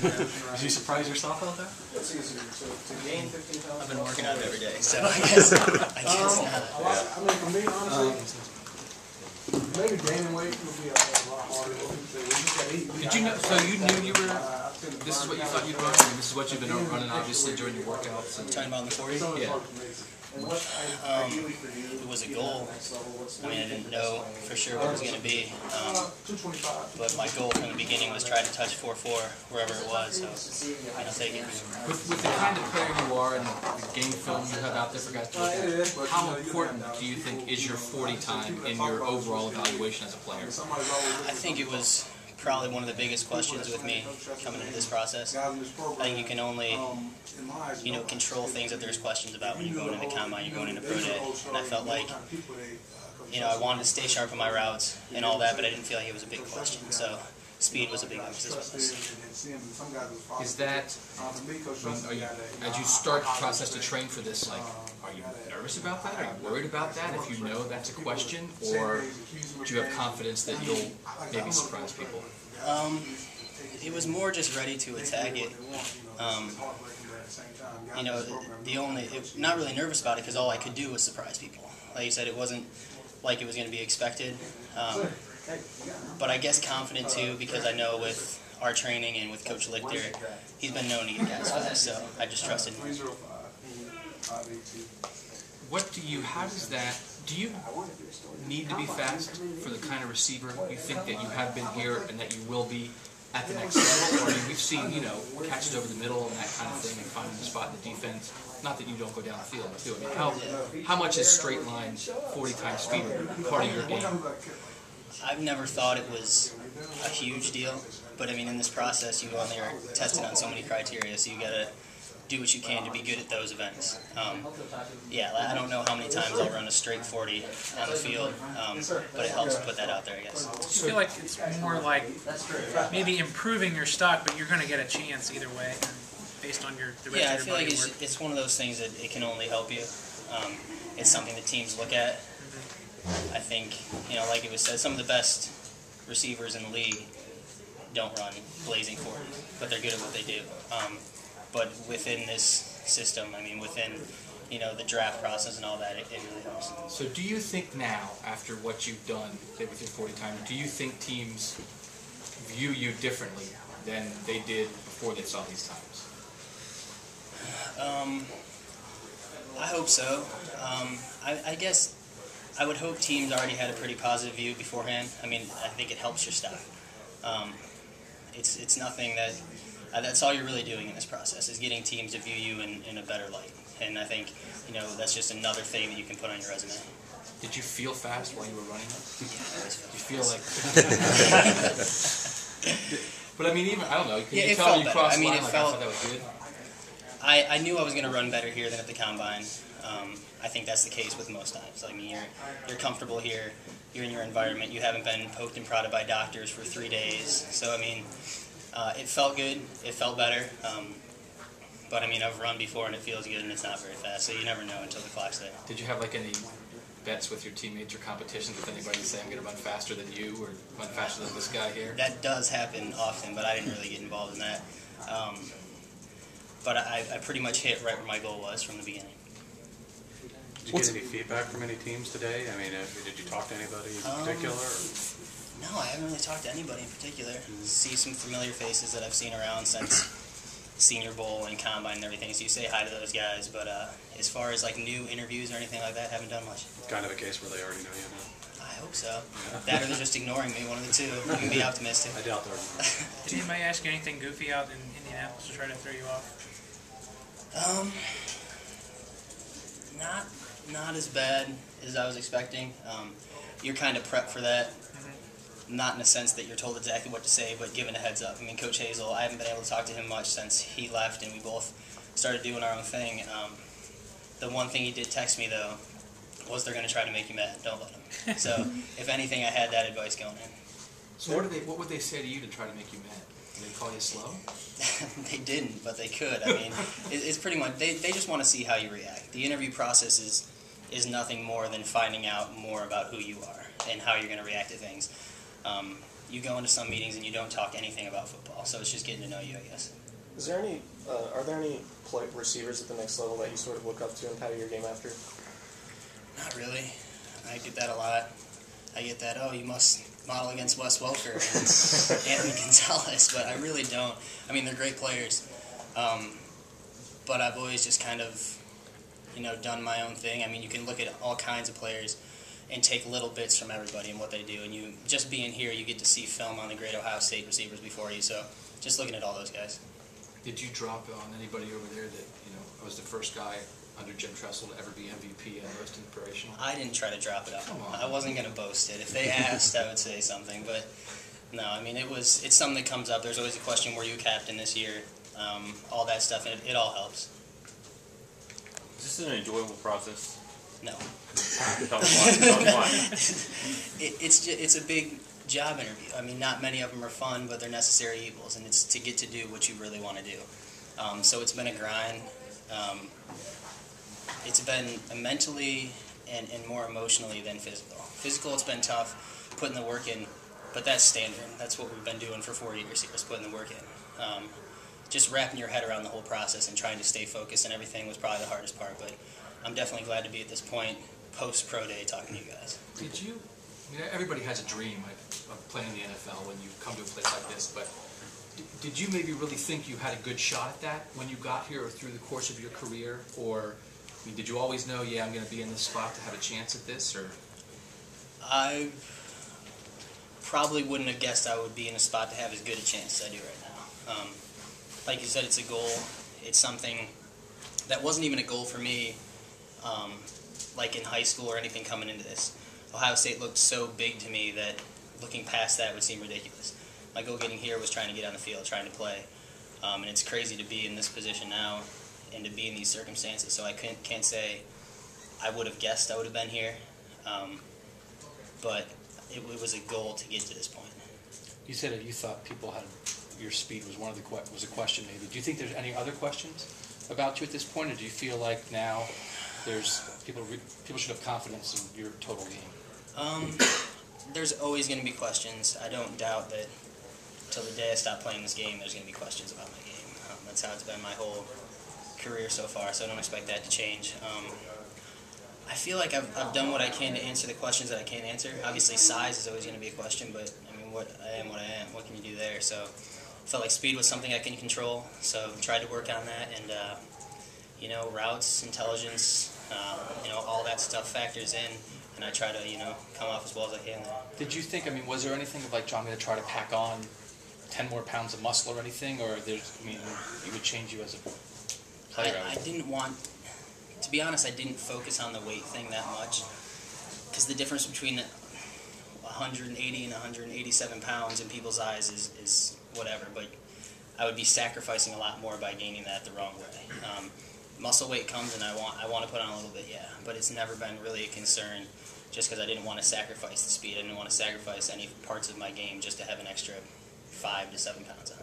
Did you surprise yourself out there? I've been working out every day, so I guess not. I mean, for me, honestly, maybe gaining weight would be a lot harder. Did you know? So you knew you were. This is what you thought you'd run. I mean, this is what you've been running, obviously, during your workouts. And Talking about in the 40? Yeah. It was a goal. I mean, I didn't know for sure what it was going to be. But my goal from the beginning was try to touch 4.4 wherever it was. So I'll take it. With the kind of player you are and the game film you have out there for guys to look at, how important do you think is your 40 time in your overall evaluation as a player? I think it was probably one of the biggest questions with me coming into this process. I think you can only, control things that there's questions about when you're going into combine, you're going into pro day. And I felt like, I wanted to stay sharp on my routes and all that, but I didn't feel like it was a big question. So speed was a big emphasis with this. Is that, as you start the process to train for this, like, are you nervous about that? Are you worried about that if you know that's a question? Or do you have confidence that you'll maybe surprise people? It was more just ready to attack it. Not really nervous about it because all I could do was surprise people. Like you said, it wasn't like it was going to be expected. But I guess confident too because I know with our training and with Coach Lichter, he's been known to get guys fast, so I just trusted him. Do you need to be fast for the kind of receiver you think that you have been here and that you will be at the next level? Or we've seen, catches over the middle and that kind of thing and finding the spot in the defense. Not that you don't go down the field too. I mean, how much is straight line 40 times speed part of your game? I've never thought it was a huge deal, but I mean, in this process, you only are tested on so many criteria, so you gotta do what you can to be good at those events. I don't know how many times I'll run a straight 40 on the field, but it helps put that out there, I guess. I feel like it's more like maybe improving your stock, but you're going to get a chance either way, based on the rest of your I feel like body work. it's one of those things that it can only help you. It's something that teams look at. I think, like it was said, some of the best receivers in the league don't run blazing 40, but they're good at what they do. But within this system, I mean, within the draft process and all that, it really helps. So do you think now, after what you've done with your 40 time, do you think teams view you differently than they did before they saw these times? I hope so. I guess I would hope teams already had a pretty positive view beforehand. I mean, I think it helps your stuff. It's nothing that... that's all you're really doing in this process, is getting teams to view you in a better light. And I think, that's just another thing that you can put on your resume. Did you feel fast while you were running? Yeah, I always felt Did you feel like... But I mean, even, I don't know, can you tell when you crossed the line, I thought that was good? I knew I was going to run better here than at the combine. I think that's the case with most times. I mean, you're comfortable here, you're in your environment, you haven't been poked and prodded by doctors for 3 days. So, I mean... it felt good. It felt better. But, I mean, I've run before and it feels good and it's not very fast, so you never know until the clock's there. Did you have, like, any bets with your teammates or competitions with anybody to say, I'm going to run faster than you or run faster than this guy here? That does happen often, but I didn't really get involved in that. But I pretty much hit right where my goal was from the beginning. Did you get any feedback from any teams today? I mean, did you talk to anybody in particular? No, I haven't really talked to anybody in particular. See some familiar faces that I've seen around since Senior Bowl and Combine and everything, so you say hi to those guys, but as far as like new interviews or anything like that, haven't done much. Kind of a case where they already know you now. I hope so. That or they're just ignoring me, one of the two. You can be optimistic. I doubt they're. Did anybody ask you anything goofy out in Indianapolis to try to throw you off? Not as bad as I was expecting. You're kind of prepped for that. Not in the sense that you're told exactly what to say, but given a heads up. I mean, Coach Hazel, I haven't been able to talk to him much since he left and we both started doing our own thing. The one thing he did text me, though, was they're going to try to make you mad. Don't let them. So, if anything, I had that advice going in. So what would they say to you to try to make you mad? Did they call you slow? They didn't, but they could. I mean, it's pretty much, they just want to see how you react. The interview process is nothing more than finding out more about who you are and how you're going to react to things. you go into some meetings and you don't talk anything about football. So it's just getting to know you, I guess. Is there any? Are there any receivers at the next level that you sort of look up to and pattern your game after? Not really. I get that a lot. I get that, oh, you must model against Wes Welker and Anthony Gonzalez, but I really don't. I mean, they're great players, but I've always just kind of, done my own thing. I mean, you can look at all kinds of players and take little bits from everybody and what they do, and you just being here, you get to see film on the great Ohio State receivers before you, so just looking at all those guys. Did you drop on anybody over there that, I was the first guy under Jim Tressel to ever be MVP and most inspirational? I didn't try to drop it up. Come on. I wasn't going to boast it. If they asked, I would say something, but no, I mean, it's something that comes up. There's always a question, were you captain this year? All that stuff, and it all helps. Is this an enjoyable process? No. Tell me why. It's a big job interview. I mean, not many of them are fun, but they're necessary evils, and it's to get to do what you really want to do. So it's been a grind. It's been mentally and more emotionally than physical. Physical, it's been tough, putting the work in, but that's standard. That's what we've been doing for 4 years here, is putting the work in. Just wrapping your head around the whole process and trying to stay focused and everything was probably the hardest part, but I'm definitely glad to be at this point, post-pro day, talking to you guys. Did you, everybody has a dream of playing in the NFL when you come to a place like this, but did you maybe really think you had a good shot at that when you got here or through the course of your career? Or did you always know, yeah, I'm going to be in this spot to have a chance at this? Or I probably wouldn't have guessed I would be in a spot to have as good a chance as I do right now. Like you said, it's a goal. It's something that wasn't even a goal for me, like in high school or anything coming into this. Ohio State looked so big to me that looking past that would seem ridiculous. My goal getting here was trying to get on the field, trying to play. And it's crazy to be in this position now and to be in these circumstances. So I can't say I would have guessed I would have been here, but it was a goal to get to this point. you said that you thought people had your speed was was a question maybe. Do you think there's any other questions about you at this point, or do you feel like now there's people should have confidence in your total game? There's always going to be questions. I don't doubt that till the day I stop playing this game, there's going to be questions about my game. That's how it's been my whole career so far, so I don't expect that to change. I feel like I've done what I can to answer the questions that I can't answer. Obviously, size is always going to be a question, but I mean, what I am, what can you do there? So I felt like speed was something I can control, so tried to work on that, and routes, intelligence, all that stuff factors in, and I try to, come off as well as I can there. Did you think, was there anything of like, John, I'm going to try to pack on 10 more pounds of muscle or anything, or it would change you as a player? I didn't want, to be honest, I didn't focus on the weight thing that much, because the difference between 180 and 187 pounds in people's eyes is whatever, but I would be sacrificing a lot more by gaining that the wrong way. Muscle weight comes, and I want to put on a little bit, yeah, but it's never been really a concern, just because I didn't want to sacrifice the speed. I didn't want to sacrifice any parts of my game just to have an extra 5 to 7 pounds on.